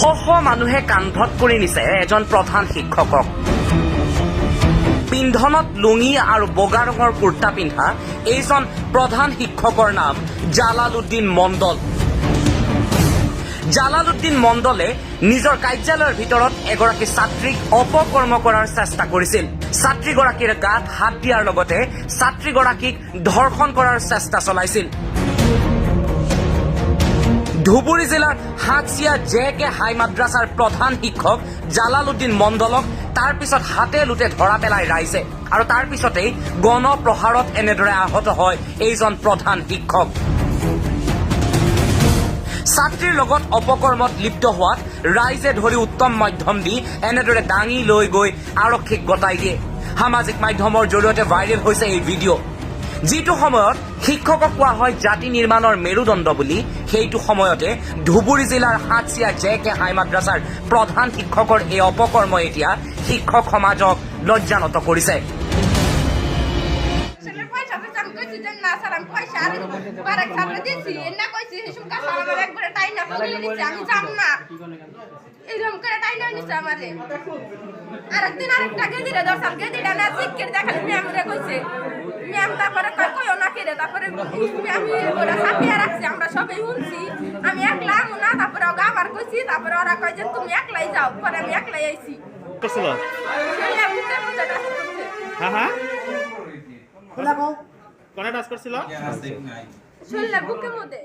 শহ মানুহে কান্ধত কৰি নিছে এজন প্ৰধান শিক্ষকক। পিন্ধনত লুঙি আৰু বগা ৰঙৰ কুৰ্তা পিন্ধা এইজন প্ৰধান শিক্ষকৰ নাম জালাল উদ্দিন মণ্ডল। জালাল উদ্দিন মণ্ডলে নিজৰ কাৰ্যালয়ৰ ভিতৰত এগৰাকী ছাত্ৰীক অপকৰ্ম কৰাৰ চেষ্টা কৰিছিল। ছাত্ৰীগৰাকীৰ গাত হাত দিয়াৰ লগতে ছাত্ৰীগৰাকীক ধৰ্ষণ কৰাৰ চেষ্টা চলাইছিল। ধুবুৰী জিলাৰ হাটচিয়া JK হাই মাদ্ৰাছাৰ প্ৰধান শিক্ষক জালাল উদ্দিন মণ্ডলক তাৰ পিছত হাতে লুটে ধৰা পেলাই ৰাইজে আৰু তাৰ পিছতেই গণপ্ৰহাৰত এনেদৰে আহত হয় এইজন প্ৰধান শিক্ষক। ছাত্ৰীৰ লগত অপকৰ্মত লিপ্ত হোৱাত ৰাইজে ধৰি উত্তম মাধ্যম দি এনেদৰে দাঙি লৈ গৈ আৰক্ষীক গতাই দিয়ে। সামাজিক মাধ্যমৰ জৰিয়তে ভাইৰেল হৈছে এই ভিডিঅ'। যিটো সময়ত শিক্ষকক কোৱা হয় জাতি নিৰ্মাণৰ মেৰুদণ্ড বুলি, সেইটো সময়তে ধুবুৰী জিলাৰ হাটচিয়া JK হাই মাদ্ৰাছাৰ প্ৰধান শিক্ষকৰ এই অপকৰ্ম এতিয়া শিক্ষক সমাজক লজ্জানত কৰিছে। আমরা সবাই শুনছি, আমি একলা না, তারপরে আবার কইছি, তারপরে ওরা কয় যে তুমি একলাই যাও, পরে আমি একলাই আইছি। কোনে টাচ করছিল? শুনলে বুকের মধ্যে